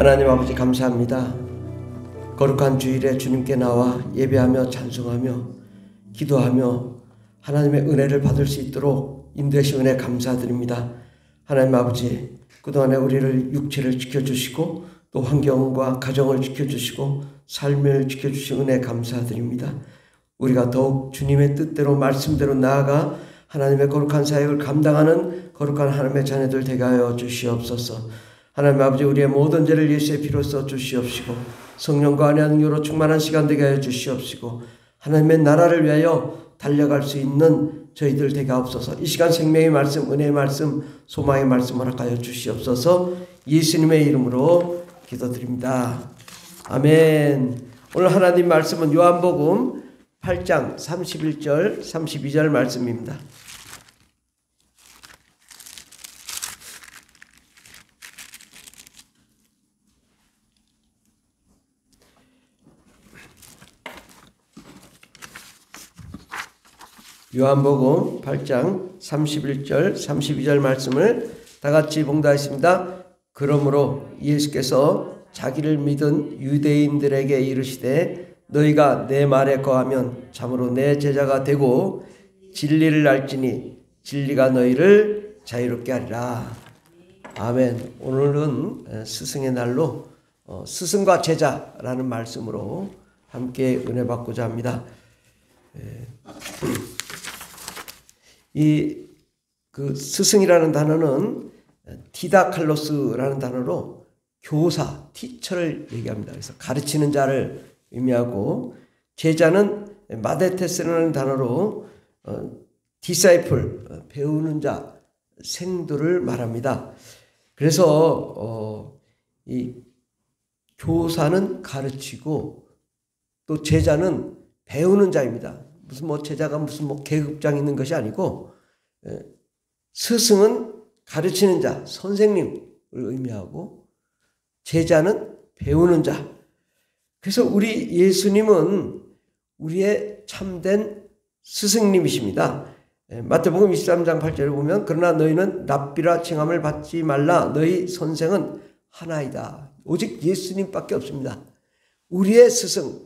하나님 아버지 감사합니다. 거룩한 주일에 주님께 나와 예배하며 찬송하며 기도하며 하나님의 은혜를 받을 수 있도록 인도하신 은혜 감사드립니다. 하나님 아버지, 그동안에 우리를 육체를 지켜주시고 또 환경과 가정을 지켜주시고 삶을 지켜주신 은혜 감사드립니다. 우리가 더욱 주님의 뜻대로 말씀대로 나아가 하나님의 거룩한 사역을 감당하는 거룩한 하나님의 자녀들 되게 하여 주시옵소서. 하나님 아버지, 우리의 모든 죄를 예수의 피로 써 주시옵시고 성령과 안의 능력으로 충만한 시간 되게 하여 주시옵시고 하나님의 나라를 위하여 달려갈 수 있는 저희들 되게 하옵소서. 이 시간 생명의 말씀, 은혜의 말씀, 소망의 말씀 허락하여 주시옵소서. 예수님의 이름으로 기도드립니다. 아멘. 오늘 하나님 말씀은 요한복음 8장 31절 32절 말씀입니다. 요한복음 8장 31절 32절 말씀을 다같이 봉독하겠습니다. 그러므로 예수께서 자기를 믿은 유대인들에게 이르시되 너희가 내 말에 거하면 참으로 내 제자가 되고 진리를 알지니 진리가 너희를 자유롭게 하리라. 아멘. 오늘은 스승의 날로 스승과 제자라는 말씀으로 함께 은혜 받고자 합니다. 그 스승이라는 단어는 디다칼로스라는 단어로 교사, 티처를 얘기합니다. 그래서 가르치는 자를 의미하고, 제자는 마데테스라는 단어로 디사이플, 배우는 자, 생도를 말합니다. 그래서 이 교사는 가르치고 또 제자는 배우는 자입니다. 무슨 제자가 무슨 계급장 있는 것이 아니고, 스승은 가르치는 자, 선생님을 의미하고, 제자는 배우는 자. 그래서 우리 예수님은 우리의 참된 스승님이십니다. 마태복음 23장 8절에 보면 그러나 너희는 랍비라 칭함을 받지 말라. 너희 선생은 하나이다. 오직 예수님밖에 없습니다. 우리의 스승,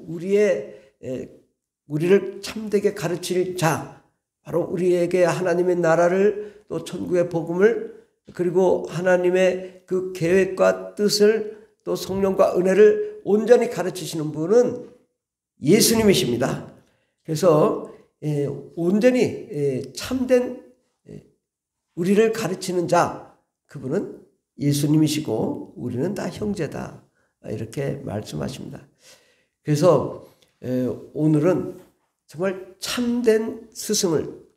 우리를 참되게 가르칠 자, 바로 우리에게 하나님의 나라를 또 천국의 복음을 그리고 하나님의 그 계획과 뜻을 또 성령과 은혜를 온전히 가르치시는 분은 예수님이십니다. 그래서 온전히 참된 우리를 가르치는 자, 그분은 예수님이시고 우리는 다 형제다, 이렇게 말씀하십니다. 그래서 오늘은 정말 참된 스승을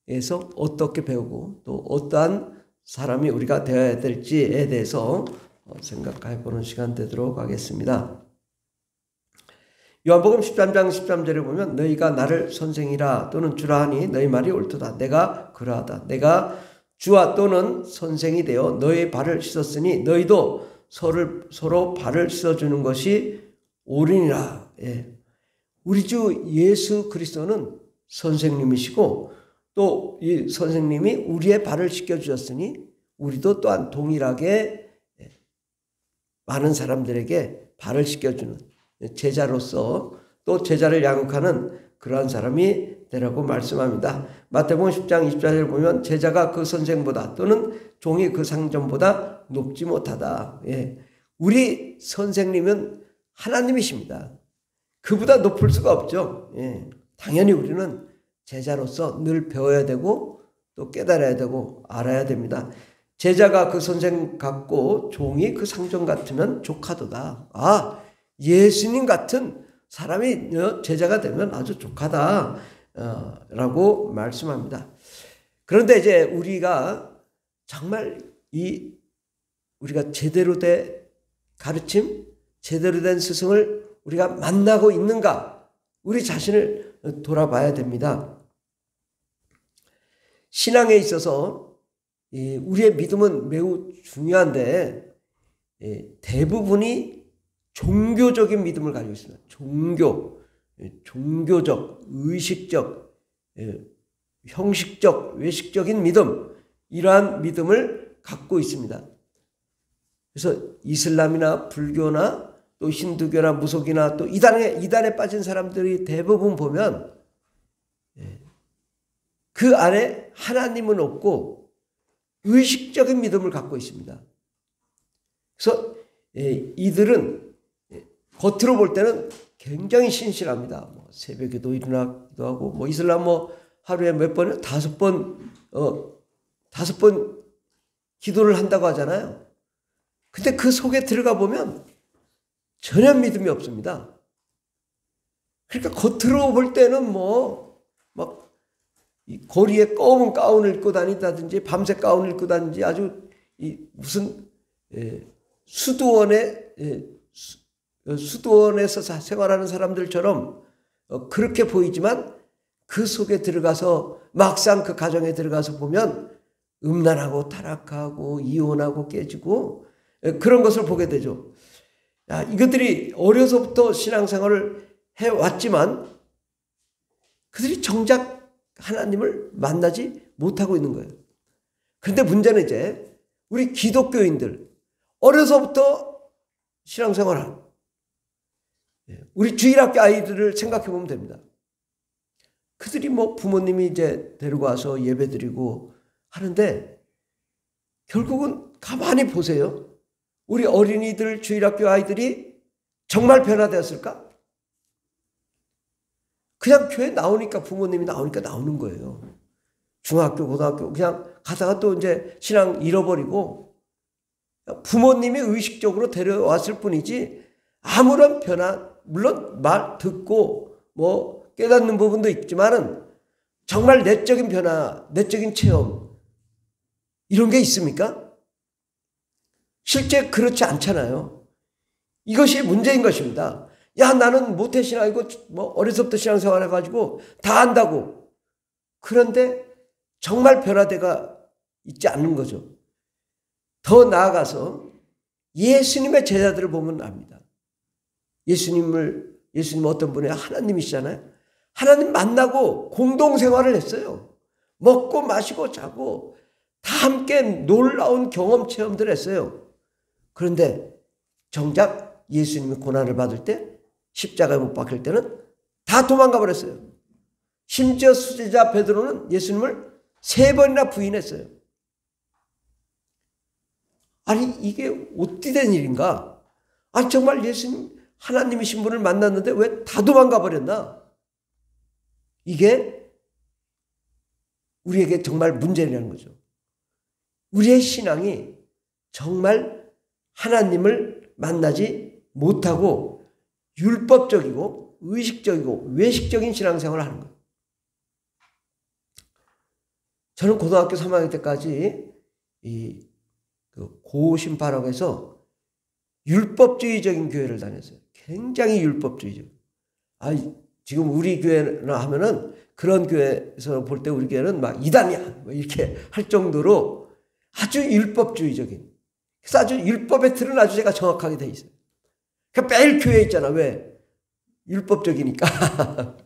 에서 어떻게 배우고 또 어떠한 사람이 우리가 되어야 될지에 대해서 생각해 보는 시간 되도록 하겠습니다. 요한복음 13장 13절에 보면 너희가 나를 선생이라 또는 주라 하니 너희 말이 옳도다. 내가 그러하다. 내가 주와 또는 선생이 되어 너희 발을 씻었으니 너희도 서로 발을 씻어주는 것이 옳으니라. 우리 주 예수 그리스도는 선생님이시고 또 이 선생님이 우리의 발을 씻겨주셨으니 우리도 또한 동일하게 많은 사람들에게 발을 씻겨주는 제자로서 또 제자를 양육하는 그러한 사람이 되라고 말씀합니다. 마태복음 10장 24절을 보면 제자가 그 선생보다 또는 종이 그 상전보다 높지 못하다. 우리 선생님은 하나님이십니다. 그보다 높을 수가 없죠. 당연히 우리는 제자로서 늘 배워야 되고 또 깨달아야 되고 알아야 됩니다. 제자가 그 선생 같고 종이 그 상전 같으면 조카도다. 예수님 같은 사람이 제자가 되면 아주 조카다 라고 말씀합니다. 그런데 이제 우리가 정말 우리가 제대로 된 가르침, 제대로 된 스승을 우리가 만나고 있는가, 우리 자신을 돌아봐야 됩니다. 신앙에 있어서 우리의 믿음은 매우 중요한데 대부분이 종교적인 믿음을 가지고 있습니다. 종교적, 의식적, 형식적, 외식적인 믿음, 이러한 믿음을 갖고 있습니다. 그래서 이슬람이나 불교나 또 힌두교나 무속이나 또 이단에 빠진 사람들이 대부분 보면 그 안에 하나님은 없고 의식적인 믿음을 갖고 있습니다. 그래서 이들은 겉으로 볼 때는 굉장히 신실합니다. 새벽에도 일어나기도 하고, 이슬람 하루에 몇 번, 5번, 5번 기도를 한다고 하잖아요. 근데 그 속에 들어가 보면 전혀 믿음이 없습니다. 그러니까 겉으로 볼 때는 막 거리에 검은 가운을 입고 다닌다든지 밤새 가운을 입고 다니든지 아주 무슨 수도원에서 생활하는 사람들처럼 그렇게 보이지만 그 속에 들어가서 막상 그 가정에 들어가서 보면 음란하고 타락하고 이혼하고 깨지고 그런 것을 보게 되죠. 이것들이 어려서부터 신앙생활을 해왔지만 그들이 정작 하나님을 만나지 못하고 있는 거예요. 그런데 문제는 이제 우리 기독교인들 어려서부터 신앙생활한 우리 주일학교 아이들을 생각해 보면 됩니다. 그들이 부모님이 이제 데리고 와서 예배드리고 하는데 결국은 가만히 보세요. 우리 어린이들 주일학교 아이들이 정말 변화되었을까? 그냥 교회 나오니까 부모님이 나오니까 나오는 거예요. 중학교, 고등학교 그냥 가다가 또 이제 신앙 잃어버리고 부모님이 의식적으로 데려왔을 뿐이지 아무런 변화, 물론 말 듣고 깨닫는 부분도 있지만은 정말 내적인 변화, 내적인 체험 이런 게 있습니까? 실제 그렇지 않잖아요. 이것이 문제인 것입니다. 나는 모태신앙이고 어려서부터 신앙생활 해가지고 다 안다고. 그런데 정말 변화대가 있지 않는 거죠. 더 나아가서 예수님의 제자들을 보면 압니다. 예수님 어떤 분이 하나님이시잖아요. 하나님 만나고 공동생활을 했어요. 먹고 마시고 자고 다 함께 놀라운 경험 체험들을 했어요. 그런데 정작 예수님이 고난을 받을 때 십자가에 못 박힐 때는 다 도망가 버렸어요. 심지어 수제자 베드로는 예수님을 3번이나 부인했어요. 아니 이게 어찌 된 일인가? 정말 예수님 하나님이신 분을 만났는데 왜 다 도망가 버렸나? 이게 우리에게 정말 문제라는 거죠. 우리의 신앙이 정말 하나님을 만나지 못하고 율법적이고 의식적이고 외식적인 신앙생활을 하는 거예요. 저는 고등학교 3학년 때까지 고신파락에서 율법주의적인 교회를 다녔어요. 굉장히 율법주의적. 지금 우리 교회나 하면은 그런 교회에서 볼 때 우리 교회는 막 이단이야 이렇게 할 정도로 아주 율법주의적인. 그래서 아주 율법의 틀은 아주 제가 정확하게 돼 있어요. 그러니까 매일 교회에 있잖아. 왜? 율법적이니까.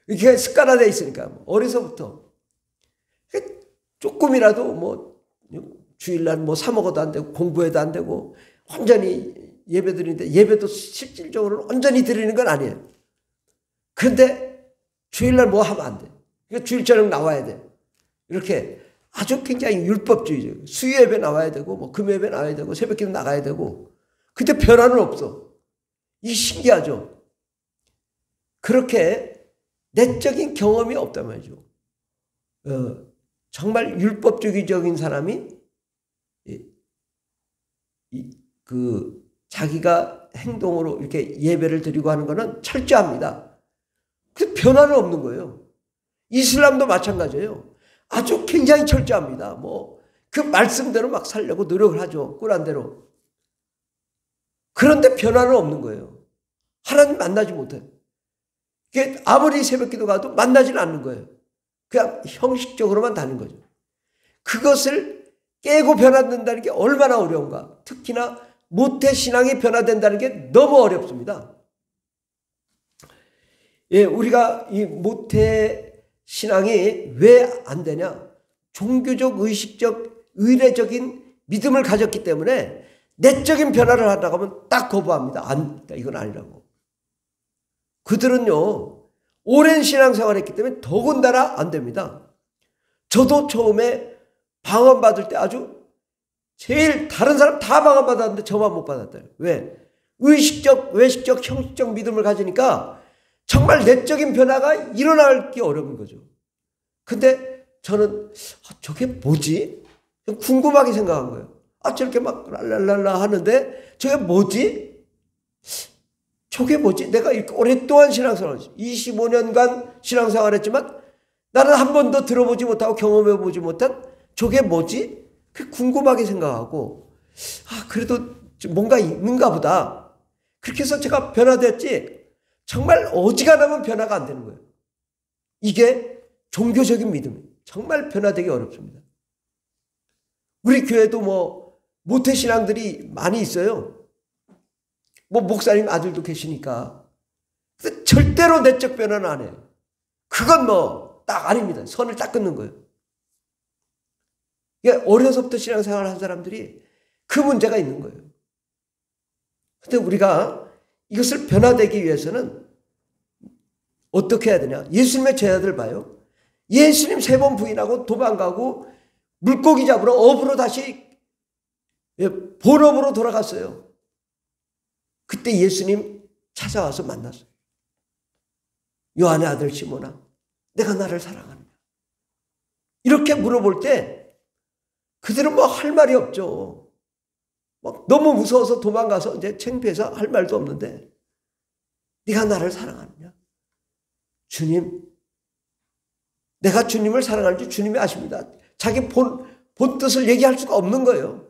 이렇게 습관화되어 있으니까. 어려서부터. 조금이라도 주일날 사 먹어도 안 되고 공부해도 안 되고 온전히 예배 드리는데 예배도 실질적으로 온전히 드리는 건 아니에요. 그런데 주일날 하면 안 돼. 그러니까 주일 저녁 나와야 돼. 이렇게 아주 굉장히 율법주의적. 수요 예배 나와야 되고 금 예배 나와야 되고 새벽기도 나가야 되고. 근데 변화는 없어. 이 신기하죠. 그렇게 내적인 경험이 없단 말이죠. 정말 율법주의적인 사람이 자기가 행동으로 이렇게 예배를 드리고 하는 것은 철저합니다. 그 변화는 없는 거예요. 이슬람도 마찬가지예요. 아주 굉장히 철저합니다. 그 말씀대로 막 살려고 노력을 하죠. 꾸란대로. 그런데 변화는 없는 거예요. 하나님 만나지 못해요. 아무리 새벽기도 가도 만나지는 않는 거예요. 그냥 형식적으로만 다는 거죠. 그것을 깨고 변화된다는 게 얼마나 어려운가. 특히나 모태신앙이 변화된다는 게 너무 어렵습니다. 우리가 이 모태신앙이 왜 안 되냐. 종교적, 의식적, 의례적인 믿음을 가졌기 때문에 내적인 변화를 하려고 하면 딱 거부합니다. 이건 아니라고. 그들은요, 오랜 신앙생활을 했기 때문에 더군다나 안 됩니다. 저도 처음에 방언받을 때 아주 제일 다른 사람 다 방언받았는데 저만 못 받았대요. 왜? 의식적, 외식적, 형식적 믿음을 가지니까 정말 내적인 변화가 일어나기 어려운 거죠. 근데 저는 저게 뭐지? 궁금하게 생각한 거예요. 저렇게 막 랄랄랄라 하는데 저게 뭐지? 저게 뭐지? 내가 이렇게 오랫동안 신앙생활을 했지. 25년간 신앙생활을 했지만 나는 한 번도 들어보지 못하고 경험해보지 못한 저게 뭐지? 그 궁금하게 생각하고 그래도 뭔가 있는가 보다. 그렇게 해서 제가 변화됐지 정말 어지간하면 변화가 안 되는 거예요. 이게 종교적인 믿음이에요. 정말 변화되기 어렵습니다. 우리 교회도 뭐 모태신앙들이 많이 있어요. 뭐 목사님 아들도 계시니까. 근데 절대로 내적 변화는 안 해요. 그건 뭐 딱 아닙니다. 선을 딱 끊는 거예요. 어려서부터 신앙생활을 한 사람들이 그 문제가 있는 거예요. 근데 우리가 이것을 변화되기 위해서는 어떻게 해야 되냐? 예수님의 제자들 봐요. 예수님 3번 부인하고 도망가고 물고기 잡으러 업으로 다시 본업으로 돌아갔어요. 그때 예수님 찾아와서 만났어요. 요한의 아들 시몬아, 내가 나를 사랑하느냐? 이렇게 물어볼 때 그들은 뭐 할 말이 없죠. 막 너무 무서워서 도망가서 이제 창피해서 할 말도 없는데 네가 나를 사랑하느냐? 주님, 내가 주님을 사랑하는지 주님이 아십니다. 자기 본 뜻을 얘기할 수가 없는 거예요.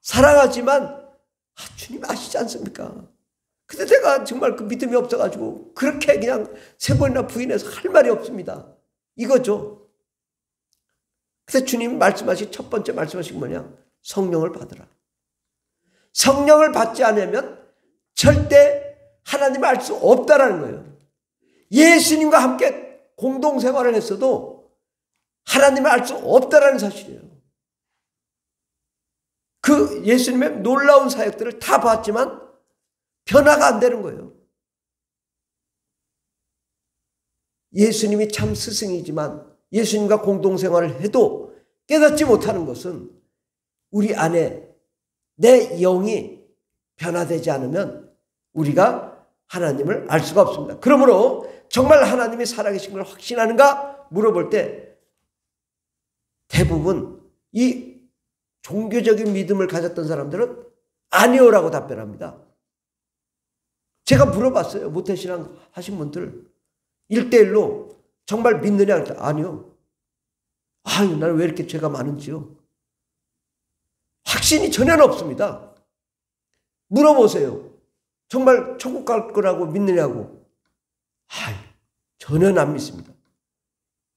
사랑하지만 주님 아시지 않습니까? 근데 내가 정말 그 믿음이 없어가지고 그렇게 그냥 3번이나 부인해서 할 말이 없습니다. 이거죠. 그래서 주님 말씀하신 첫 번째 말씀하신 뭐냐? 성령을 받으라. 성령을 받지 않으면 절대 하나님을 알 수 없다라는 거예요. 예수님과 함께 공동생활을 했어도 하나님을 알 수 없다라는 사실이에요. 그 예수님의 놀라운 사역들을 다 봤지만 변화가 안 되는 거예요. 예수님이 참 스승이지만 예수님과 공동생활을 해도 깨닫지 못하는 것은 우리 안에 내 영이 변화되지 않으면 우리가 하나님을 알 수가 없습니다. 그러므로 정말 하나님이 살아계신 걸 확신하는가 물어볼 때 대부분 이 종교적인 믿음을 가졌던 사람들은 아니오라고 답변합니다. 제가 물어봤어요. 모태신앙 하신 분들 1대1로 정말 믿느냐? 아니요. 나는 왜 이렇게 죄가 많은지요? 확신이 전혀 없습니다. 물어보세요. 정말 천국 갈 거라고 믿느냐고. 전혀 안 믿습니다.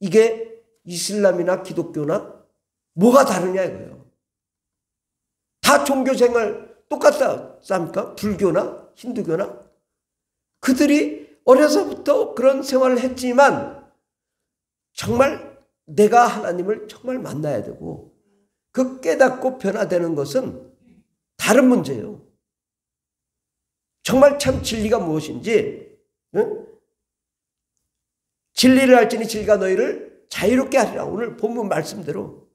이게 이슬람이나 기독교나 뭐가 다르냐 이거예요. 다 종교생활 똑같습니까? 불교나 힌두교나? 그들이 어려서부터 그런 생활을 했지만 정말 내가 하나님을 정말 만나야 되고 그 깨닫고 변화되는 것은 다른 문제예요. 정말 참 진리가 무엇인지, 응? 진리를 알지니 진리가 너희를 자유롭게 하리라. 오늘 본문 말씀대로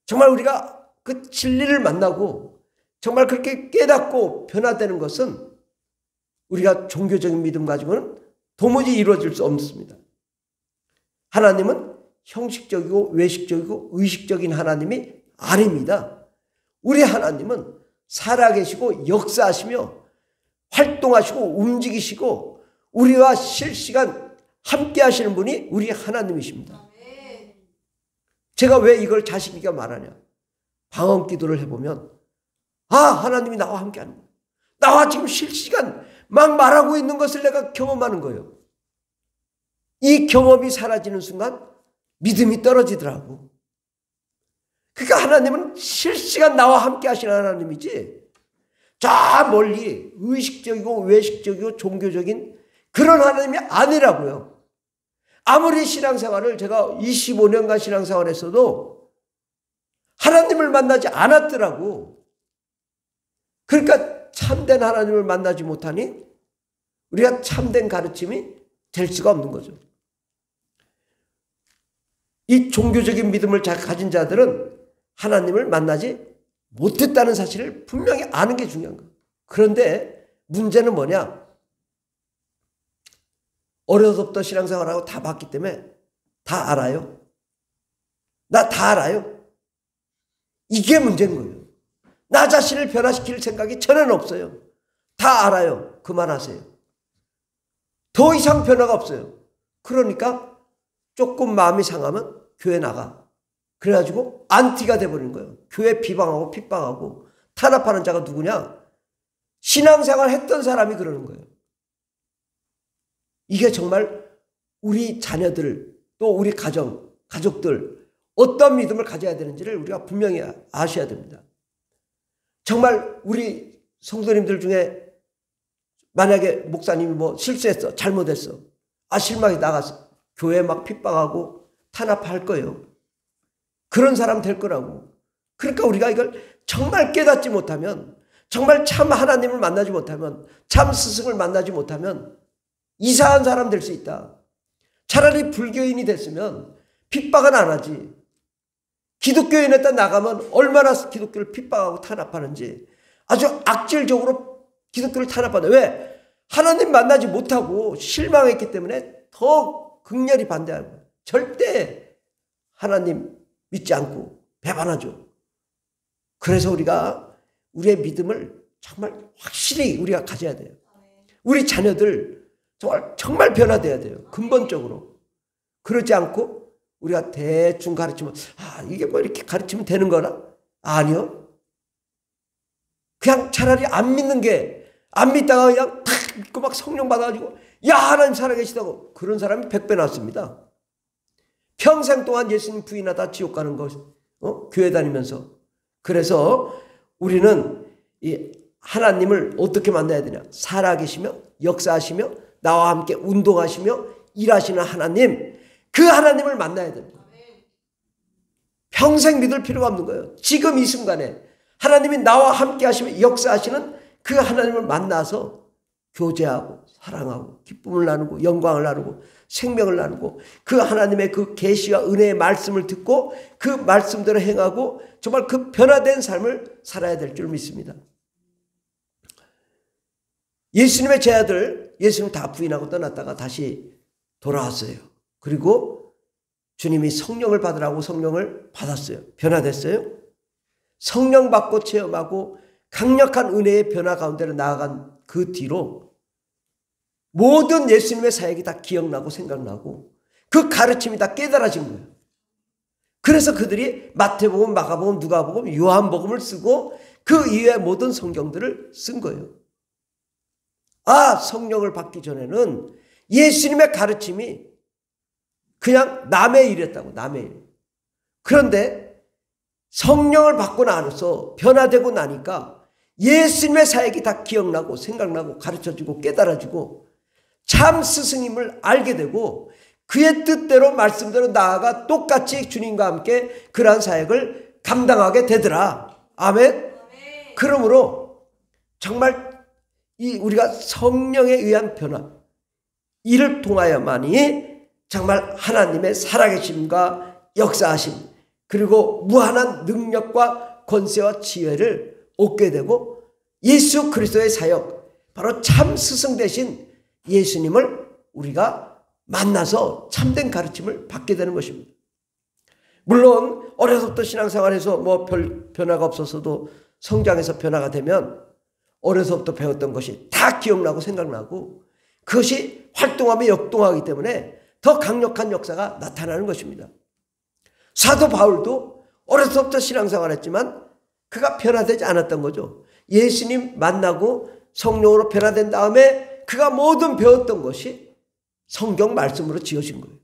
정말 우리가 그 진리를 만나고 정말 그렇게 깨닫고 변화되는 것은 우리가 종교적인 믿음 가지고는 도무지 이루어질 수 없습니다. 하나님은 형식적이고 외식적이고 의식적인 하나님이 아닙니다. 우리 하나님은 살아계시고 역사하시며 활동하시고 움직이시고 우리와 실시간 함께 하시는 분이 우리 하나님이십니다. 제가 왜 이걸 자신 있게 말하냐? 방언 기도를 해보면 하나님이 나와 함께 하는 거예요. 나와 지금 실시간 막 말하고 있는 것을 내가 경험하는 거예요. 이 경험이 사라지는 순간 믿음이 떨어지더라고. 그러니까 하나님은 실시간 나와 함께 하시는 하나님이지 저 멀리 의식적이고 외식적이고 종교적인 그런 하나님이 아니라고요. 아무리 신앙생활을 제가 25년간 신앙생활을 했어도 하나님을 만나지 않았더라고. 그러니까 참된 하나님을 만나지 못하니 우리가 참된 가르침이 될 수가 없는 거죠. 이 종교적인 믿음을 가진 자들은 하나님을 만나지 못했다는 사실을 분명히 아는 게 중요한 거예요. 그런데 문제는 뭐냐? 어려서부터 신앙생활하고 다 봤기 때문에 다 알아요. 나 다 알아요. 이게 문제인 거예요. 나 자신을 변화시킬 생각이 전혀 없어요. 다 알아요. 그만하세요. 더 이상 변화가 없어요. 그러니까 조금 마음이 상하면 교회 나가. 그래가지고 안티가 돼버린 거예요. 교회 비방하고 핍박하고 탄압하는 자가 누구냐? 신앙생활 했던 사람이 그러는 거예요. 이게 정말 우리 자녀들 또 우리 가족들 어떤 믿음을 가져야 되는지를 우리가 분명히 아셔야 됩니다. 정말 우리 성도님들 중에 만약에 목사님이 뭐 실수했어, 잘못했어, 실망이 나갔어, 교회 막 핍박하고 탄압할 거예요. 그런 사람 될 거라고. 그러니까 우리가 이걸 정말 깨닫지 못하면, 정말 참 하나님을 만나지 못하면, 참 스승을 만나지 못하면 이상한 사람 될 수 있다. 차라리 불교인이 됐으면 핍박은 안 하지. 기독교인에다 나가면 얼마나 기독교를 핍박하고 탄압하는지 아주 악질적으로 기독교를 탄압하는데, 왜? 하나님 만나지 못하고 실망했기 때문에 더 극렬히 반대하고 절대 하나님 믿지 않고 배반하죠. 그래서 우리가 우리의 믿음을 정말 확실히 우리가 가져야 돼요. 우리 자녀들 정말 변화돼야 돼요. 근본적으로. 그러지 않고 우리가 대충 가르치면 이게 뭐 이렇게 가르치면 되는 거나? 아니요. 그냥 차라리 안 믿는 게, 안 믿다가 그냥 탁 믿고 막 성령 받아가지고 야 하나님 살아계시다고 그런 사람이 100배 낫습니다. 평생 동안 예수님 부인하다 지옥 가는 것, 교회 다니면서. 그래서 우리는 이 하나님을 어떻게 만나야 되냐? 살아계시며 역사하시며 나와 함께 운동하시며 일하시는 하나님, 그 하나님을 만나야 됩니다. 평생 믿을 필요가 없는 거예요. 지금 이 순간에 하나님이 나와 함께 하시며 역사하시는 그 하나님을 만나서 교제하고 사랑하고 기쁨을 나누고 영광을 나누고 생명을 나누고 그 하나님의 그 계시와 은혜의 말씀을 듣고 그 말씀대로 행하고 정말 그 변화된 삶을 살아야 될 줄 믿습니다. 예수님의 제자들, 예수님 다 부인하고 떠났다가 다시 돌아왔어요. 그리고 주님이 성령을 받으라고 성령을 받았어요. 변화됐어요. 성령 받고 체험하고 강력한 은혜의 변화 가운데로 나아간 그 뒤로 모든 예수님의 사역이 다 기억나고 생각나고 그 가르침이 다 깨달아진 거예요. 그래서 그들이 마태복음, 마가복음, 누가복음, 요한복음을 쓰고 그 이외의 모든 성경들을 쓴 거예요. 성령을 받기 전에는 예수님의 가르침이 그냥 남의 일이었다고, 남의 일. 그런데 성령을 받고 나서 변화되고 나니까 예수님의 사역이 다 기억나고 생각나고 가르쳐지고 깨달아지고 참 스승임을 알게 되고 그의 뜻대로 말씀대로 나아가 똑같이 주님과 함께 그러한 사역을 감당하게 되더라. 아멘. 그러므로 정말 우리가 성령에 의한 변화, 이를 통하여만이 정말 하나님의 살아계심과 역사하심, 그리고 무한한 능력과 권세와 지혜를 얻게 되고 예수 그리스도의 사역, 바로 참 스승 되신 예수님을 우리가 만나서 참된 가르침을 받게 되는 것입니다. 물론 어려서부터 신앙생활에서 뭐 별 변화가 없었어도 성장해서 변화가 되면 어려서부터 배웠던 것이 다 기억나고 생각나고 그것이 활동하며 역동하기 때문에 더 강력한 역사가 나타나는 것입니다. 사도 바울도 어려서부터 신앙생활했지만 그가 변화되지 않았던 거죠. 예수님 만나고 성령으로 변화된 다음에 그가 모든 배웠던 것이 성경 말씀으로 지어진 거예요.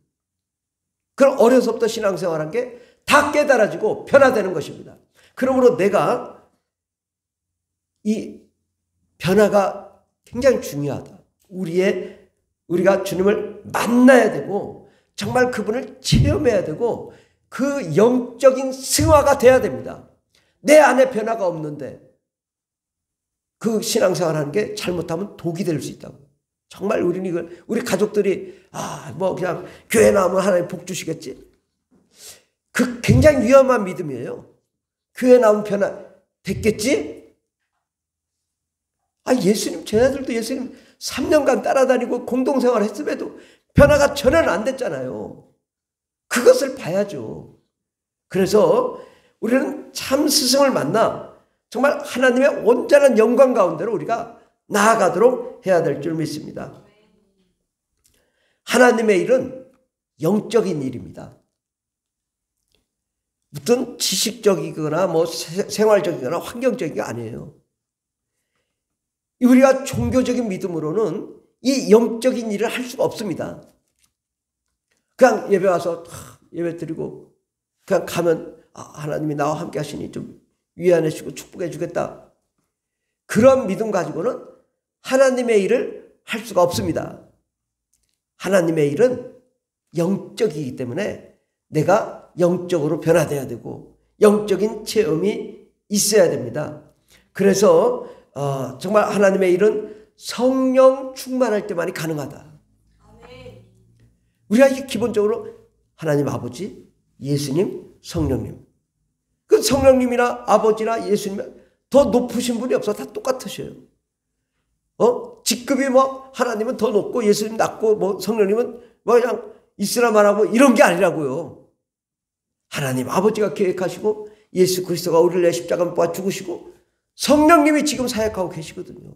그럼 어려서부터 신앙생활한 게 다 깨달아지고 변화되는 것입니다. 그러므로 내가 이 변화가 굉장히 중요하다. 우리가 주님을 만나야 되고 정말 그분을 체험해야 되고 그 영적인 승화가 돼야 됩니다. 내 안에 변화가 없는데 그 신앙생활 하는 게 잘못하면 독이 될 수 있다고. 정말 우리는 이걸, 우리 가족들이, 뭐 그냥 교회 나오면 하나님 복 주시겠지? 그 굉장히 위험한 믿음이에요. 교회 나오면 변화 됐겠지? 예수님, 쟤네들도 예수님 3년간 따라다니고 공동생활 했음에도 변화가 전혀 안 됐잖아요. 그것을 봐야죠. 그래서 우리는 참 스승을 만나 정말 하나님의 온전한 영광 가운데로 우리가 나아가도록 해야 될 줄 믿습니다. 하나님의 일은 영적인 일입니다. 무슨 지식적이거나 뭐 생활적이거나 환경적인 게 아니에요. 우리가 종교적인 믿음으로는 이 영적인 일을 할 수가 없습니다. 그냥 예배 와서 예배 드리고 그냥 가면 하나님이 나와 함께 하시니 좀 위안해 주고 축복해 주겠다. 그런 믿음 가지고는 하나님의 일을 할 수가 없습니다. 하나님의 일은 영적이기 때문에 내가 영적으로 변화돼야 되고 영적인 체험이 있어야 됩니다. 그래서 정말 하나님의 일은 성령 충만할 때만이 가능하다. 우리가 기본적으로 하나님 아버지, 예수님, 성령님. 그 성령님이나 아버지나 예수님 더 높으신 분이 없어. 다 똑같으셔요. 직급이 뭐 하나님은 더 높고 예수님 낮고 뭐 성령님은 뭐 그냥 이스라만하고 이런 게 아니라고요. 하나님 아버지가 계획하시고 예수 그리스도가 우리를 내 십자가 못 박아 죽으시고 성령님이 지금 사역하고 계시거든요.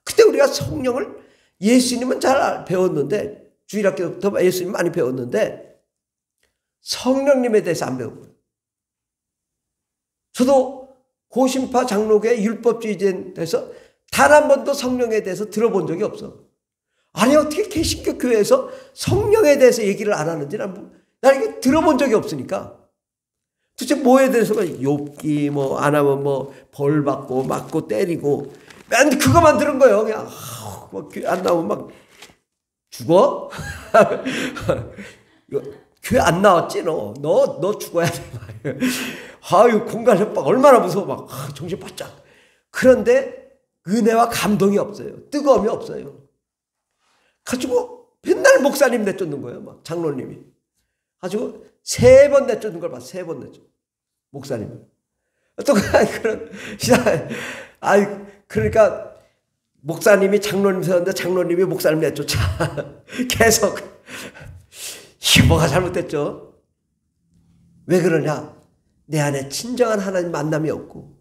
그때 우리가 성령을 예수님은 잘 배웠는데 주일학교부터 예수님 많이 배웠는데 성령님에 대해서 안 배우고요. 저도 고신파 장로교회 율법주의자에 대해서 단 한 번도 성령에 대해서 들어본 적이 없어. 아니 어떻게 개신교 교회에서 성령에 대해서 얘기를 안 하는지 난 이게 들어본 적이 없으니까. 도대체 뭐에 대해서가 욥기 뭐 안 하면 뭐 벌 받고 맞고 때리고 맨 그거만 들은 거예요. 그냥 뭐 교회 안 나오면 막 죽어? 교회 안 나왔지 너 죽어야 돼. 공간 협박 얼마나 무서워 막 정신 바짝. 그런데 은혜와 감동이 없어요. 뜨거움이 없어요. 가지고 맨날 목사님 내쫓는 거예요. 막 장로님이. 가지고 3번 내쫓는 걸 봐. 3번 내쫓. 목사님. 또 그런 그러니까 목사님이 장로님 세웠는데 장로님이 목사님 내쫓아. 계속. 이게 뭐가 잘못됐죠? 왜 그러냐? 내 안에 진정한 하나님 만남이 없고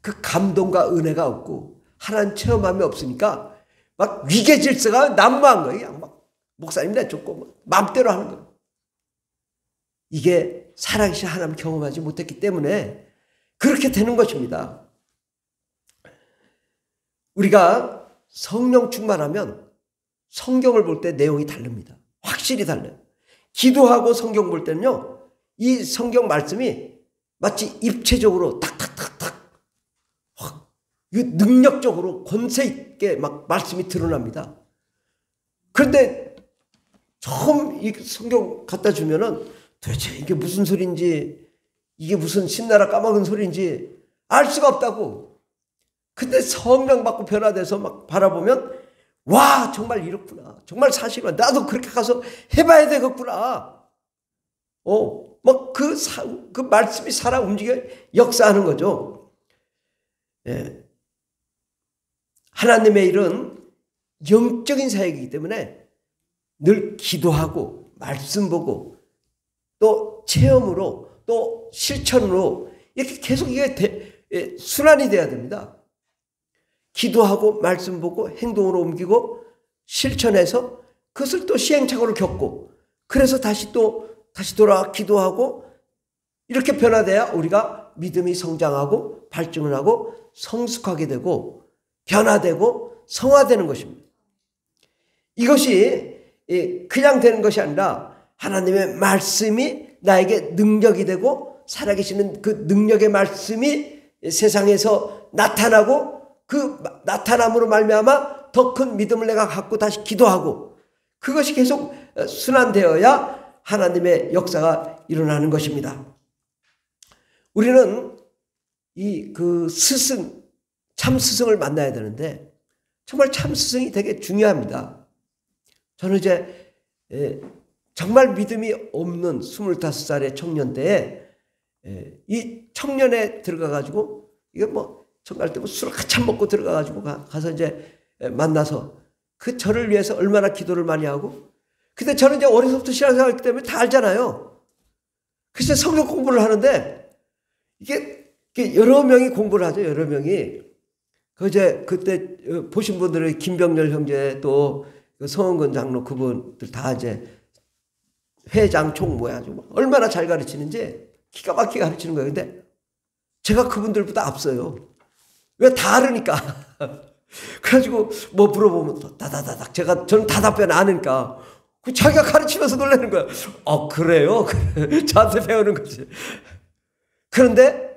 그 감동과 은혜가 없고 하나님 체험함이 없으니까 막 위계질서가 난무한 거예요. 그냥 막 목사님 내쫓고 막 마음대로 하는 거예요. 이게 살아계신 하나님 경험하지 못했기 때문에 그렇게 되는 것입니다. 우리가 성령 충만하면 성경을 볼 때 내용이 다릅니다. 확실히 달라요. 기도하고 성경 볼 때는요, 이 성경 말씀이 마치 입체적으로 탁탁탁탁 능력적으로 권세 있게 막 말씀이 드러납니다. 그런데 처음 이 성경 갖다 주면은 도대체 이게 무슨 소리인지 이게 무슨 신나라 까먹은 소리인지 알 수가 없다고. 근데 성령 받고 변화돼서 막 바라보면 와 정말 이렇구나. 정말 사실은 나도 그렇게 가서 해봐야 되겠구나. 막 그 말씀이 살아 움직여 역사하는 거죠. 예. 하나님의 일은 영적인 사역이기 때문에 늘 기도하고 말씀 보고 또 체험으로 또 실천으로 이렇게 계속 이게 순환이 돼야 됩니다. 기도하고 말씀 보고 행동으로 옮기고 실천해서 그것을 또 시행착오를 겪고 그래서 다시 돌아와 기도하고 이렇게 변화돼야 우리가 믿음이 성장하고 발전을 하고 성숙하게 되고 변화되고 성화되는 것입니다. 이것이 그냥 되는 것이 아니라 하나님의 말씀이 나에게 능력이 되고 살아계시는 그 능력의 말씀이 세상에서 나타나고 그 나타남으로 말미암아 더 큰 믿음을 내가 갖고 다시 기도하고 그것이 계속 순환되어야 하나님의 역사가 일어나는 것입니다. 우리는 그 스승, 참 스승을 만나야 되는데 정말 참 스승이 되게 중요합니다. 저는 이제 정말 믿음이 없는 25살의 청년 때에 이 청년에 들어가가지고 이게 뭐 정갈 때 술을 한참 먹고 들어가가지고 가서 이제 만나서 그 저를 위해서 얼마나 기도를 많이 하고, 근데 저는 이제 어려서부터 신앙생활했기 때문에 다 알잖아요. 그래서 성경 공부를 하는데 이게 여러 명이 공부를 하죠. 여러 명이. 그때 보신 분들은 김병렬 형제 또 성원근 장로 그분들 다 이제 회장 총무야. 얼마나 잘 가르치는지 기가 막히게 가르치는 거예요. 근데 제가 그분들보다 앞서요. 왜? 다 알으니까. 그래가지고 뭐 물어보면 다다다닥 저는 다 답변 아니까 자기가 가르치면서 놀라는 거야. 그래요? 저한테 배우는 거지. 그런데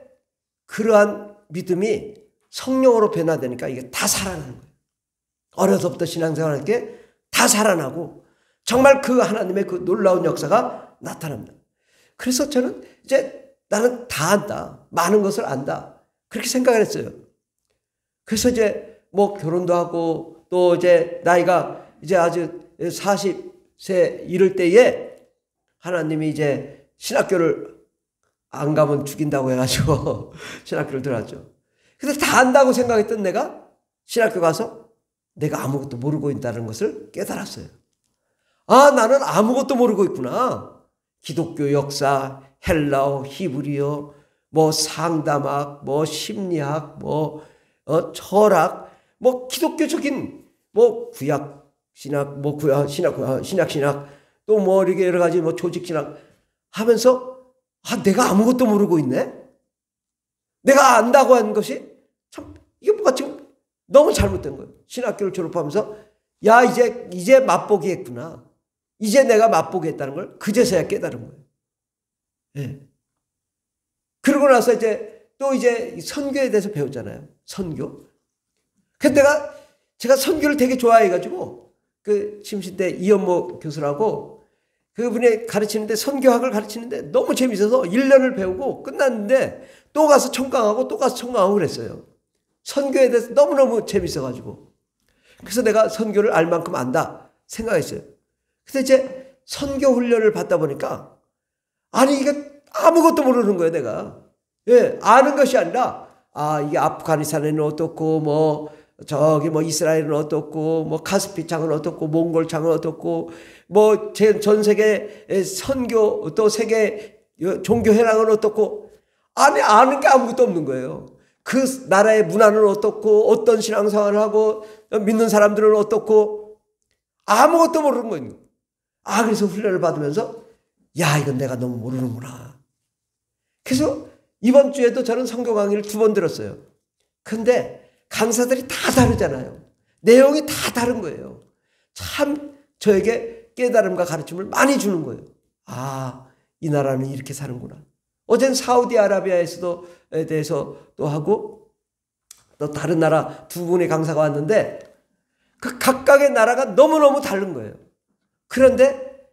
그러한 믿음이 성령으로 변화되니까 이게 다 살아나는 거예요. 어려서부터 신앙생활할 게 다 살아나고 정말 그 하나님의 그 놀라운 역사가 나타납니다. 그래서 저는 이제 나는 다 안다. 많은 것을 안다. 그렇게 생각을 했어요. 그래서 이제 뭐 결혼도 하고 또 이제 나이가 이제 아주 40세 이를 때에 하나님이 이제 신학교를 안 가면 죽인다고 해가지고 신학교를 들어갔죠. 근데 다 안다고 생각했던 내가 신학교 가서 내가 아무것도 모르고 있다는 것을 깨달았어요. 나는 아무것도 모르고 있구나. 기독교 역사, 헬라어, 히브리어, 뭐 상담학, 뭐 심리학, 뭐 철학, 뭐 기독교적인 뭐 구약 신학, 뭐 구약 신학, 또 뭐 이렇게 여러 가지 뭐 조직 신학 하면서 내가 아무것도 모르고 있네. 내가 안다고 하는 것이 참 이게 뭐가 지금 너무 잘못된 거예요. 신학교를 졸업하면서 야 이제 맛보기 했구나. 이제 내가 맛보기 했다는 걸 그제서야 깨달은 거예요. 네. 그러고 나서 이제 또 이제 선교에 대해서 배웠잖아요. 선교. 근데 제가 선교를 되게 좋아해가지고 그 침신대 이연모 교수라고 그분이 가르치는데 선교학을 가르치는데 너무 재밌어서 1년을 배우고 끝났는데 또 가서 청강하고 또 가서 청강하고 그랬어요. 선교에 대해서 너무너무 재밌어가지고. 그래서 내가 선교를 알 만큼 안다 생각했어요. 근데 이제 선교 훈련을 받다 보니까 이게 아무것도 모르는 거예요, 내가. 예, 아는 것이 아니라 이게 아프가니스탄에는 어떻고 뭐 저기 뭐 이스라엘은 어떻고 뭐 카스피 창은 어떻고 몽골 창은 어떻고 뭐 전 세계 선교 또 세계 종교 현황은 어떻고 아는 게 아무것도 없는 거예요. 그 나라의 문화는 어떻고 어떤 신앙생활을 하고 믿는 사람들은 어떻고 아무것도 모르는 거예요. 그래서 훈련을 받으면서 이건 내가 너무 모르는구나. 그래서 이번 주에도 저는 성경 강의를 2번 들었어요. 근데 강사들이 다 다르잖아요. 내용이 다 다른 거예요. 참 저에게 깨달음과 가르침을 많이 주는 거예요. 이 나라는 이렇게 사는구나. 어젠 사우디아라비아에서도 대해서 또 하고 또 다른 나라 2분의 강사가 왔는데 그 각각의 나라가 너무너무 다른 거예요. 그런데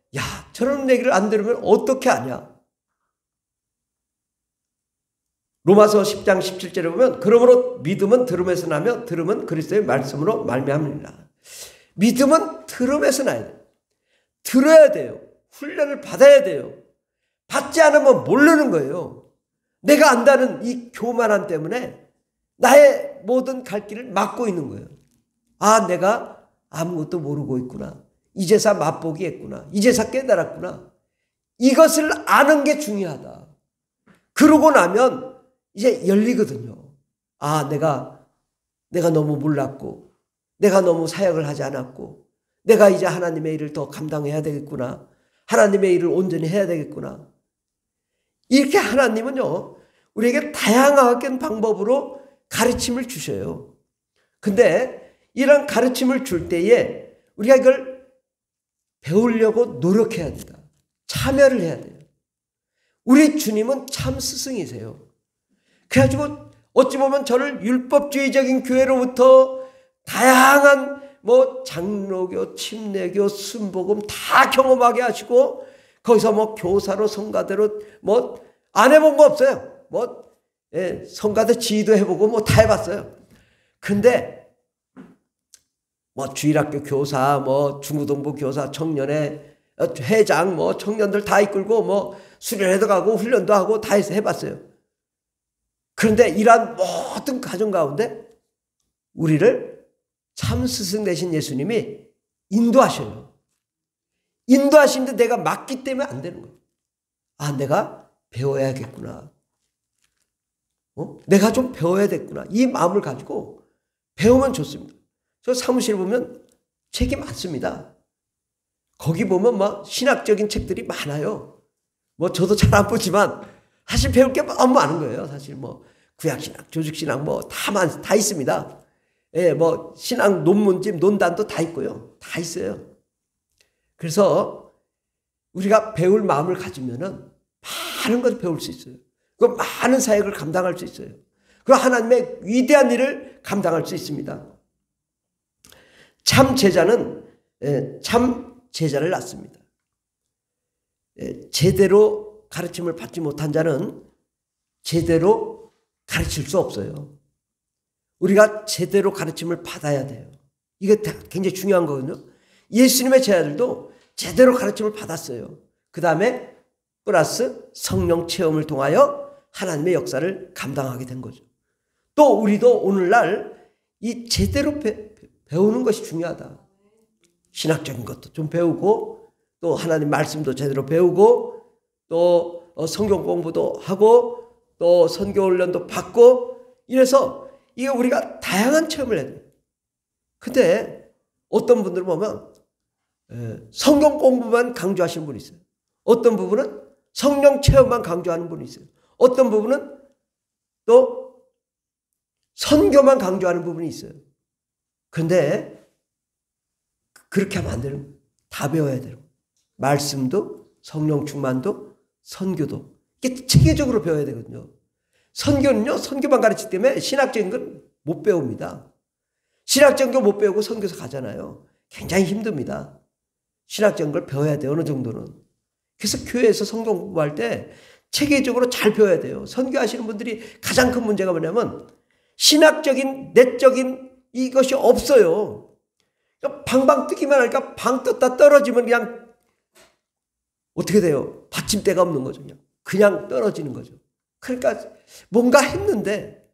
저런 얘기를 안 들으면 어떻게 아냐. 로마서 10장 17절에 보면 그러므로 믿음은 들음에서 나며 들음은 그리스도의 말씀으로 말미암느니라. 믿음은 들음에서 나야 돼요. 들어야 돼요. 훈련을 받아야 돼요. 받지 않으면 모르는 거예요. 내가 안다는 이 교만함 때문에 나의 모든 갈 길을 막고 있는 거예요. 내가 아무것도 모르고 있구나. 이제서 맛보기 했구나. 이제서 깨달았구나. 이것을 아는 게 중요하다. 그러고 나면 이제 열리거든요. 내가 너무 몰랐고, 내가 너무 사역을 하지 않았고, 내가 이제 하나님의 일을 더 감당해야 되겠구나. 하나님의 일을 온전히 해야 되겠구나. 이렇게 하나님은요, 우리에게 다양한 방법으로 가르침을 주셔요. 근데 이런 가르침을 줄 때에 우리가 이걸 배우려고 노력해야 된다. 참여를 해야 돼요. 우리 주님은 참 스승이세요. 그래가지고 어찌 보면 저를 율법주의적인 교회로부터 다양한 뭐 장로교, 침례교, 순복음 다 경험하게 하시고 거기서 뭐 교사로 성가대로 뭐 안 해본 거 없어요. 뭐 성가대 지휘도 해보고 뭐 다 해봤어요. 근데 뭐 주일학교 교사, 뭐 중고등부 교사, 청년회 회장, 뭐 청년들 다 이끌고 뭐 수련회도 가고 훈련도 하고 다 해서 해봤어요. 그런데 이러한 모든 과정 가운데 우리를 참 스승 되신 예수님이 인도하셔요. 인도하시는데 내가 맞기 때문에 안 되는 거예요. 아, 내가 배워야겠구나. 내가 좀 배워야 됐구나. 이 마음을 가지고 배우면 좋습니다. 저 사무실 보면 책이 많습니다. 거기 보면 뭐 신학적인 책들이 많아요. 뭐 저도 잘 안 보지만 사실 배울 게 너무 많은 거예요. 사실 뭐 구약신학, 조직신학 뭐 다 있습니다. 예, 뭐 신학 논문집, 논단도 다 있고요. 다 있어요. 그래서 우리가 배울 마음을 가지면은 많은 걸 배울 수 있어요. 그 많은 사역을 감당할 수 있어요. 그 하나님의 위대한 일을 감당할 수 있습니다. 참 제자는 참 제자를 낳습니다. 제대로 가르침을 받지 못한 자는 제대로 가르칠 수 없어요. 우리가 제대로 가르침을 받아야 돼요. 이게 굉장히 중요한 거거든요. 예수님의 제자들도 제대로 가르침을 받았어요. 그 다음에 플러스 성령 체험을 통하여 하나님의 역사를 감당하게 된 거죠. 또 우리도 오늘날 이 제대로 배우는 것이 중요하다. 신학적인 것도 좀 배우고 또 하나님 말씀도 제대로 배우고 또 성경 공부도 하고 또 선교 훈련도 받고 이래서 이게 우리가 다양한 체험을 해야 돼요. 근데 어떤 분들은 보면 성경 공부만 강조하시는 분이 있어요. 어떤 부분은 성령 체험만 강조하는 분이 있어요. 어떤 부분은 또 선교만 강조하는 부분이 있어요. 그런데 그렇게 하면 안 되는 거예요. 다 배워야 돼요. 말씀도 성령 충만도 선교도 이게 체계적으로 배워야 되거든요. 선교는요, 선교만 가르치기 때문에 신학적인 건 못 배웁니다. 신학적인 거 못 배우고 선교사 가잖아요. 굉장히 힘듭니다. 신학적인 걸 배워야 돼요. 어느 정도는. 그래서 교회에서 성경 공부할 때 체계적으로 잘 배워야 돼요. 선교하시는 분들이 가장 큰 문제가 뭐냐면 신학적인 내적인 이것이 없어요. 그러니까 방방 뜨기만 하니까 방 떴다 떨어지면 그냥 어떻게 돼요? 받침대가 없는 거죠. 그냥 떨어지는 거죠. 그러니까 뭔가 했는데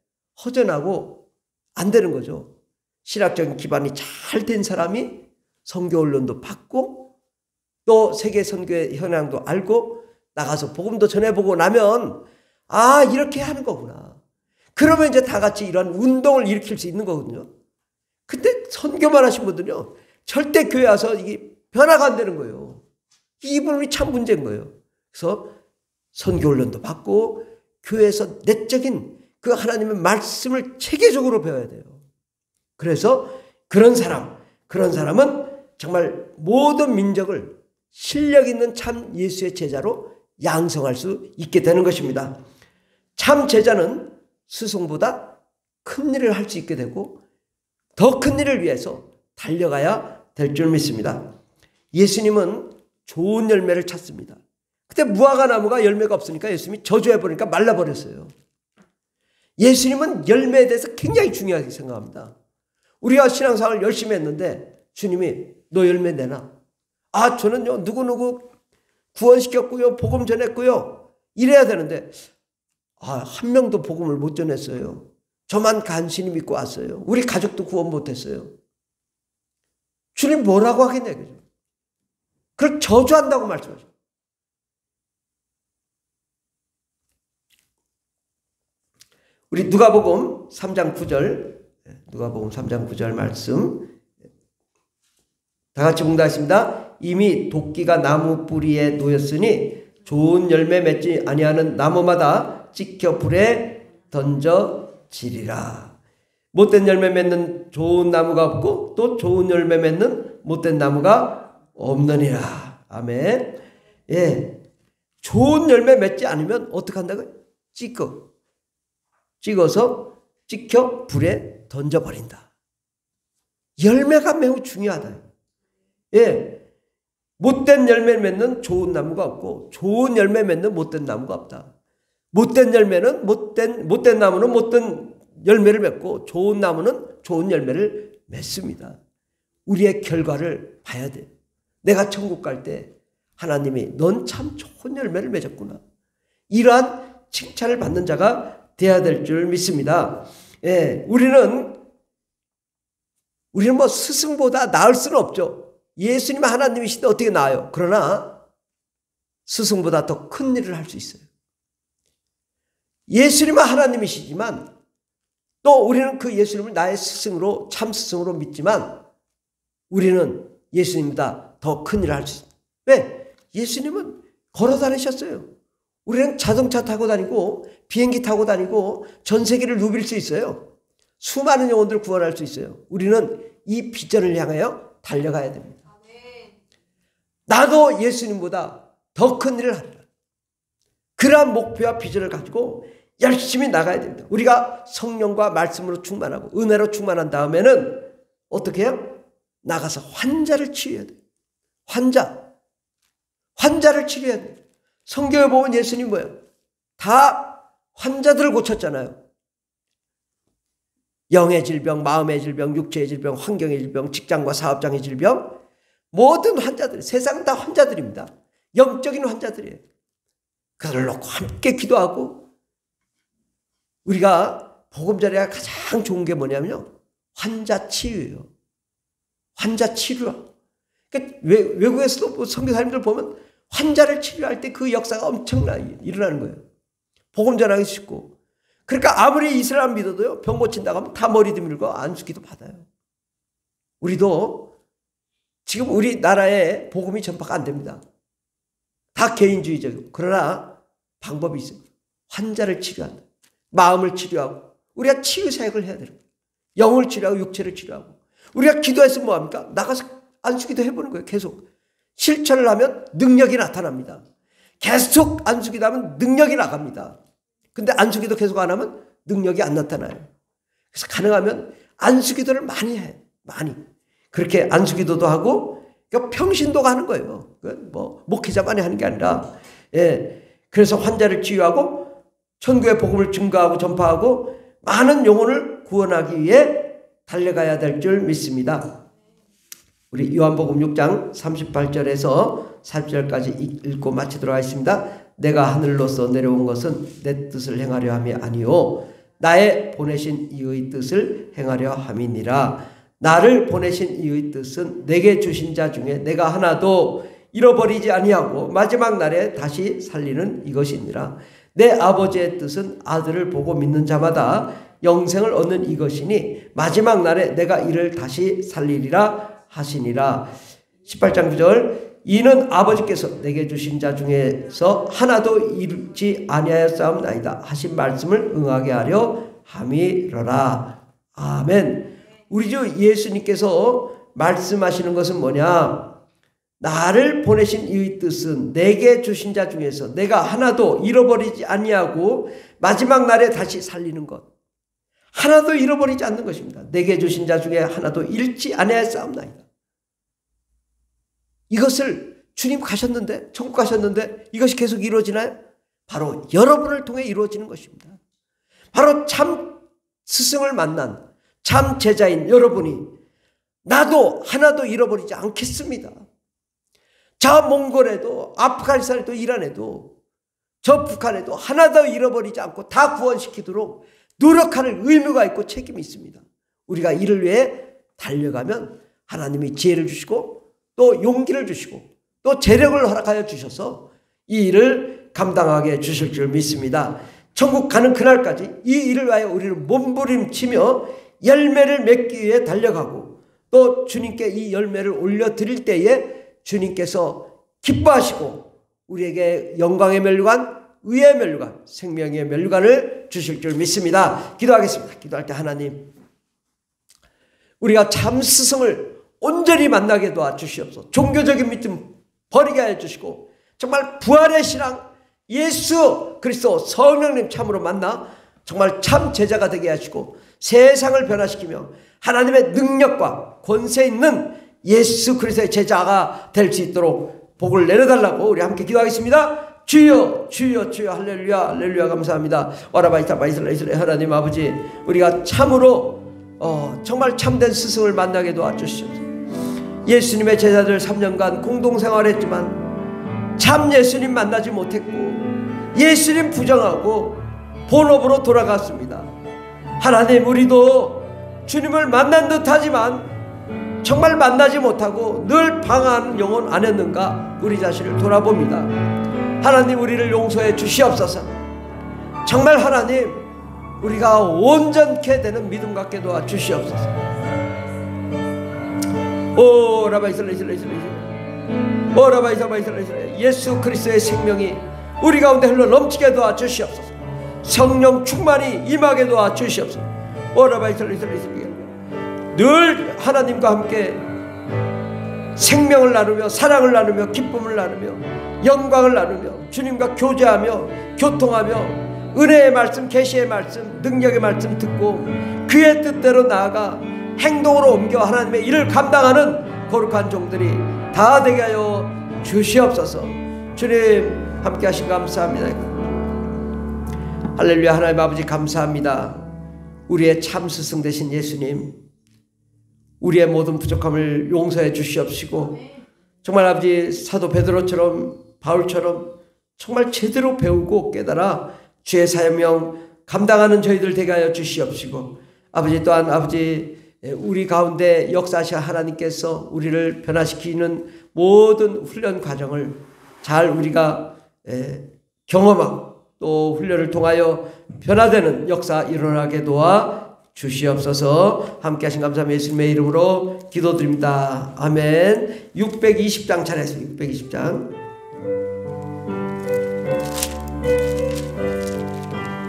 허전하고 안 되는 거죠. 신학적인 기반이 잘 된 사람이 선교 훈련도 받고 또 세계 선교의 현황도 알고 나가서 복음도 전해보고 나면 아, 이렇게 하는 거구나. 그러면 이제 다 같이 이런 운동을 일으킬 수 있는 거거든요. 근데 선교만 하신 분들은요, 절대 교회 와서 이게 변화가 안 되는 거예요. 이 부분이 참 문제인 거예요. 그래서 선교 훈련도 받고 교회에서 내적인 그 하나님의 말씀을 체계적으로 배워야 돼요. 그래서 그런 사람은 정말 모든 민족을 실력 있는 참 예수의 제자로 양성할 수 있게 되는 것입니다. 참 제자는 스승보다 큰 일을 할 수 있게 되고 더 큰 일을 위해서 달려가야 될 줄 믿습니다. 예수님은 좋은 열매를 찾습니다. 그때 무화과 나무가 열매가 없으니까 예수님이 저주해버리니까 말라버렸어요. 예수님은 열매에 대해서 굉장히 중요하게 생각합니다. 우리가 신앙생활을 열심히 했는데 주님이 너 열매 내놔. 아, 저는요 누구누구 구원시켰고요, 복음 전했고요, 이래야 되는데 아, 한 명도 복음을 못 전했어요. 저만 간신히 믿고 왔어요. 우리 가족도 구원 못했어요. 주님 뭐라고 하겠냐 그죠? 그걸 저주한다고 말씀하죠. 우리 누가복음 3장 9절, 누가복음 3장 9절 말씀 다 같이 봉독하십니다. 이미 도끼가 나무 뿌리에 놓였으니 좋은 열매 맺지 아니하는 나무마다 찍혀 불에 던져지리라. 못된 열매 맺는 좋은 나무가 없고 또 좋은 열매 맺는 못된 나무가 없느니라. 아멘. 예, 좋은 열매 맺지 않으면 어떻게 한다고요? 찍어서 찍혀 불에 던져버린다. 열매가 매우 중요하다. 예, 못된 열매 맺는 좋은 나무가 없고 좋은 열매 맺는 못된 나무가 없다. 못된 열매는 못된 나무는 못된 열매를 맺고 좋은 나무는 좋은 열매를 맺습니다. 우리의 결과를 봐야 돼. 내가 천국 갈 때 하나님이 넌 참 좋은 열매를 맺었구나. 이러한 칭찬을 받는 자가 되어야 될 줄 믿습니다. 예, 우리는 뭐 스승보다 나을 수는 없죠. 예수님 하나님이신데 어떻게 나아요? 그러나 스승보다 더 큰 일을 할 수 있어요. 예수님은 하나님이시지만 또 우리는 그 예수님을 나의 스승으로 참 스승으로 믿지만 우리는 예수님보다 더 큰 일을 할 수 있어요. 왜? 예수님은 걸어 다니셨어요. 우리는 자동차 타고 다니고 비행기 타고 다니고 전 세계를 누빌 수 있어요. 수많은 영혼들을 구원할 수 있어요. 우리는 이 비전을 향하여 달려가야 됩니다. 나도 예수님보다 더 큰 일을 하리라. 그러한 목표와 비전을 가지고 열심히 나가야 됩니다. 우리가 성령과 말씀으로 충만하고 은혜로 충만한 다음에는 어떻게 해요? 나가서 환자를 치료해야 돼요. 환자를 치료해야 돼요. 성경에 보면 예수님 뭐예요? 다 환자들을 고쳤잖아요. 영의 질병, 마음의 질병, 육체의 질병, 환경의 질병, 직장과 사업장의 질병, 모든 환자들, 세상 다 환자들입니다. 영적인 환자들이에요. 그들을 놓고 함께 기도하고 우리가 복음자리가 가장 좋은 게 뭐냐면요. 환자 치유예요. 환자 치료. 그러니까 외국에서도 선교사님들 보면 환자를 치료할 때 그 역사가 엄청나게 일어나는 거예요. 복음 전하기 쉽고. 그러니까 아무리 이스라엘 믿어도요. 병 고친다고 하면 다 머리 들고 안수기도 받아요. 우리도 지금 우리나라에 복음이 전파가 안 됩니다. 다 개인주의적이고. 그러나 방법이 있어요. 환자를 치료한다. 마음을 치료하고 우리가 치유 사역을 해야 돼요. 영을 치료하고 육체를 치료하고. 우리가 기도했으면 뭐합니까? 나가서 안수기도 해보는 거예요. 계속. 실천을 하면 능력이 나타납니다. 계속 안수기도 하면 능력이 나갑니다. 근데 안수기도 계속 안 하면 능력이 안 나타나요. 그래서 가능하면 안수기도를 많이 해. 많이. 그렇게 안수기도도 하고 평신도가 하는 거예요. 뭐 목회자만이 하는 게 아니라. 예. 그래서 환자를 치유하고 천국의 복음을 증거하고 전파하고 많은 영혼을 구원하기 위해 달려가야 될 줄 믿습니다. 우리 요한복음 6장 38절에서 40절까지 읽고 마치도록 하겠습니다. 내가 하늘로서 내려온 것은 내 뜻을 행하려 함이 아니요 나의 보내신 이의 뜻을 행하려 함이니라. 나를 보내신 이의 뜻은 내게 주신 자 중에 내가 하나도 잃어버리지 아니하고 마지막 날에 다시 살리는 이것이니라. 내 아버지의 뜻은 아들을 보고 믿는 자마다 영생을 얻는 이것이니 마지막 날에 내가 이를 다시 살리리라 하시니라. 18장 9절 이는 아버지께서 내게 주신 자 중에서 하나도 잃지 아니하였사옵나이다 하신 말씀을 응하게 하려 함이러라. 아멘. 우리 주 예수님께서 말씀하시는 것은 뭐냐? 나를 보내신 이의 뜻은 내게 주신 자 중에서 내가 하나도 잃어버리지 아니하고 마지막 날에 다시 살리는 것. 하나도 잃어버리지 않는 것입니다. 내게 주신 자 중에 하나도 잃지 아니하였사옵나이다. 이것을 주님 가셨는데 천국 가셨는데 이것이 계속 이루어지나요? 바로 여러분을 통해 이루어지는 것입니다. 바로 참 스승을 만난 참 제자인 여러분이 나도 하나도 잃어버리지 않겠습니다. 저 몽골에도 아프가니스탄에도 이란에도 저 북한에도 하나도 잃어버리지 않고 다 구원시키도록 노력하는 의무가 있고 책임이 있습니다. 우리가 이를 위해 달려가면 하나님이 지혜를 주시고 또 용기를 주시고 또 재력을 허락하여 주셔서 이 일을 감당하게 주실 줄 믿습니다. 천국 가는 그날까지 이 일을 위하여 우리는 몸부림치며 열매를 맺기 위해 달려가고 또 주님께 이 열매를 올려드릴 때에 주님께서 기뻐하시고 우리에게 영광의 면류관, 의의 면류관, 생명의 면류관을 주실 줄 믿습니다. 기도하겠습니다. 기도할 때 하나님 우리가 참 스승을 온전히 만나게 도와주시옵소서. 종교적인 믿음 버리게 하여 주시고 정말 부활의 신앙 예수 그리스도 성령님 참으로 만나 정말 참 제자가 되게 하시고 세상을 변화시키며 하나님의 능력과 권세 있는 예수 그리스도의 제자가 될 수 있도록 복을 내려달라고 우리 함께 기도하겠습니다. 주여 주여 주여 할렐루야 할렐루야 감사합니다. 와라바이타바 이스라엘 하나님 아버지, 우리가 참으로 정말 참된 스승을 만나게 도와주시옵소서. 예수님의 제자들 3년간 공동생활했지만 참 예수님 만나지 못했고 예수님 부정하고 본업으로 돌아갔습니다. 하나님, 우리도 주님을 만난 듯하지만 정말 만나지 못하고 늘 방황하는 영혼 아니었는가 우리 자신을 돌아봅니다. 하나님, 우리를 용서해 주시옵소서. 정말 하나님, 우리가 온전케 되는 믿음 갖게 도와 주시옵소서. 오 라바 이스라엘 오 라바 이스라엘 예수 그리스도의 생명이 우리 가운데 흘러 넘치게 도와 주시옵소서. 성령 충만이 임하게 도와 주시옵소서. 오 라바 이스라엘 늘 하나님과 함께 생명을 나누며 사랑을 나누며 기쁨을 나누며 영광을 나누며 주님과 교제하며 교통하며 은혜의 말씀, 계시의 말씀, 능력의 말씀 듣고 그의 뜻대로 나아가 행동으로 옮겨 하나님의 일을 감당하는 거룩한 종들이 다 되게 하여 주시옵소서. 주님 함께 하신 감사합니다. 할렐루야. 하나님 아버지 감사합니다. 우리의 참 스승 되신 예수님, 우리의 모든 부족함을 용서해 주시옵시고 정말 아버지 사도 베드로처럼 바울처럼 정말 제대로 배우고 깨달아 주의 사명 감당하는 저희들 되게 하여 주시옵시고 아버지, 또한 아버지 우리 가운데 역사하신 하나님께서 우리를 변화시키는 모든 훈련 과정을 잘 우리가 경험하고 또 훈련을 통하여 변화되는 역사 일어나게 도와 주시옵소서. 함께 하신 감사합니다. 예수님의 이름으로 기도드립니다. 아멘. 620장 차례했습니다. 620장.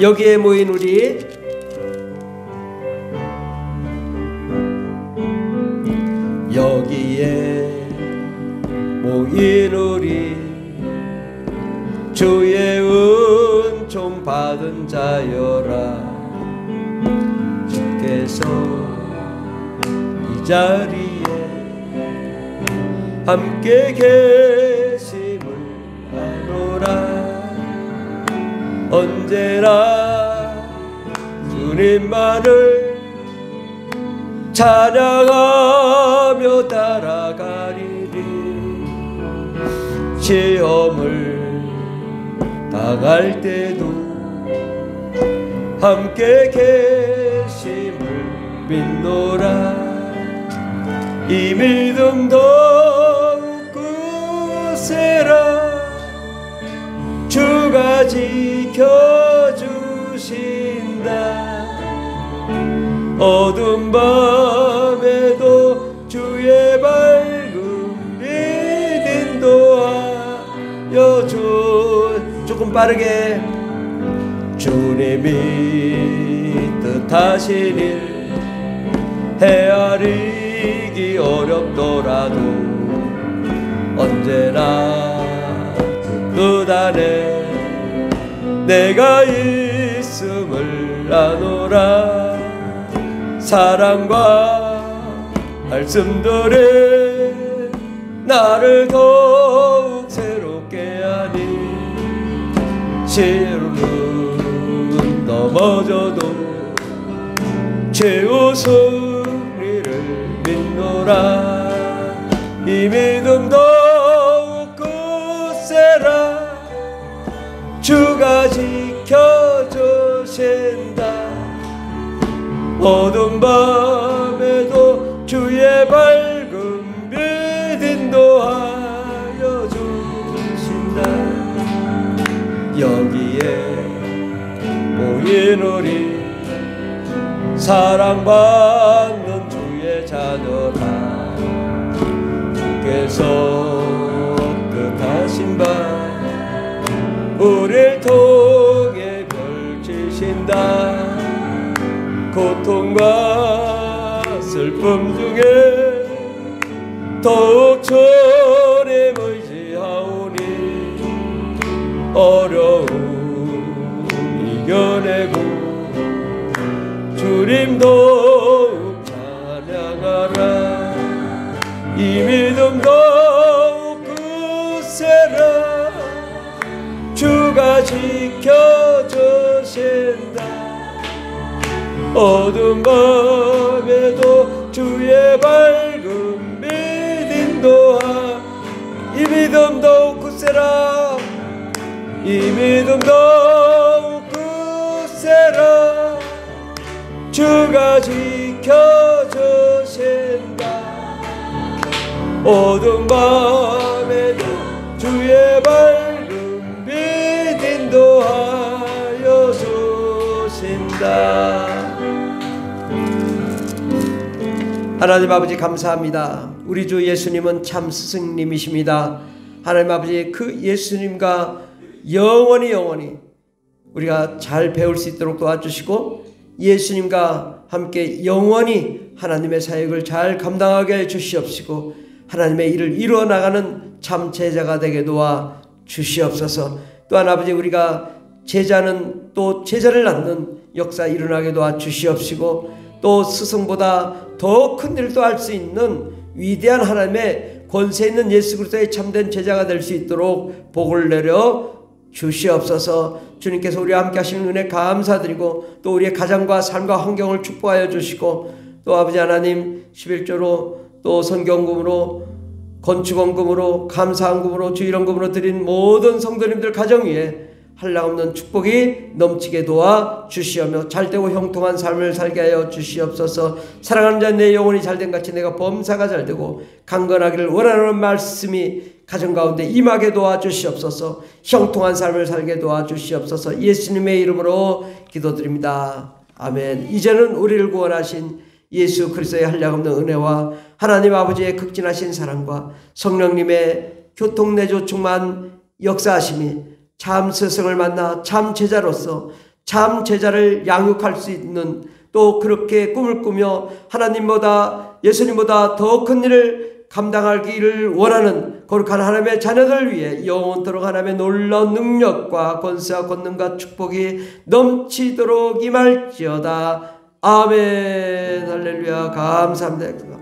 여기에 모인 우리 여기에 모인 우리 주의 은총 받은 자여라. 주께서 이 자리에 함께 계심을 아노라. 언제나 주님만을 찬양하며 따라가리니 시험을 당할 때도 함께 계심을 믿노라. 이 믿음 더욱 굳세라. 주가 지켜주신다. 어두운 밤에도 주의 밝음이 인도하여 조금 빠르게. 주님이 뜻하신 일 헤아리기 어렵더라도 언제나 그 뜻 안에 내가 있음을 아노라. 사랑과 말씀들이 나를 더욱 새롭게 하니 시련은 넘어져도 최후 승리를 믿노라. 이 믿음 더욱 굳세라. 주가 지켜주신다. 어두운 밤에도 주의 밝은 빛 인도하여 주신다. 여기에 모인 우리 사랑받는 주의 자녀라. 주께서 뜻하신 바 우릴 통해 펼치신다. 고통과 슬픔 중에 더욱 주님 의지하오니 어려움 이겨내고 주님 더욱 찬양하라. 이 주가 지켜주신다. 어두운 밤에도 주의 밝은 빛 인도하. 이 믿음 더욱 굳세라. 이 믿음 더욱 굳세라. 주가 지켜주신다. 어두운 밤에도 주의 밝은 빛 인도하여 주신다. 하나님 아버지 감사합니다. 우리 주 예수님은 참 스승님이십니다. 하나님 아버지 그 예수님과 영원히 우리가 잘 배울 수 있도록 도와주시고 예수님과 함께 영원히 하나님의 사역을 잘 감당하게 해 주시옵시고 하나님의 일을 이루어 나가는 참 제자가 되게 도와 주시옵소서. 또한 아버지 우리가 제자는 또 제자를 낳는 역사 일어나게 도와 주시옵시고 또 스승보다 더 큰 일도 할 수 있는 위대한 하나님의 권세 있는 예수 그리스도의 참된 제자가 될 수 있도록 복을 내려 주시옵소서. 주님께서 우리와 함께 하시는 은혜 감사드리고 또 우리의 가정과 삶과 환경을 축복하여 주시고 또 아버지 하나님 11조로 또 선경금으로 건축원금으로 감사원금으로 주일원금으로 드린 모든 성도님들 가정 위에 한량없는 축복이 넘치게 도와 주시오며 잘되고 형통한 삶을 살게 하여 주시옵소서. 사랑하는 자 내 영혼이 잘된 같이 내가 범사가 잘되고 강건하기를 원하는 말씀이 가정 가운데 임하게 도와 주시옵소서. 형통한 삶을 살게 도와 주시옵소서. 예수님의 이름으로 기도드립니다. 아멘. 이제는 우리를 구원하신 예수 그리스도의 한량없는 은혜와 하나님 아버지의 극진하신 사랑과 성령님의 교통내조 충만 역사하심이 참 스승을 만나 참 제자로서 참 제자를 양육할 수 있는 또 그렇게 꿈을 꾸며 하나님보다 예수님보다 더 큰 일을 감당하기를 원하는 거룩한 하나님의 자녀들 위해 영원토록 하나님의 놀라운 능력과 권세와 권능과 축복이 넘치도록 임할지어다. 아멘. 할렐루야. 감사합니다.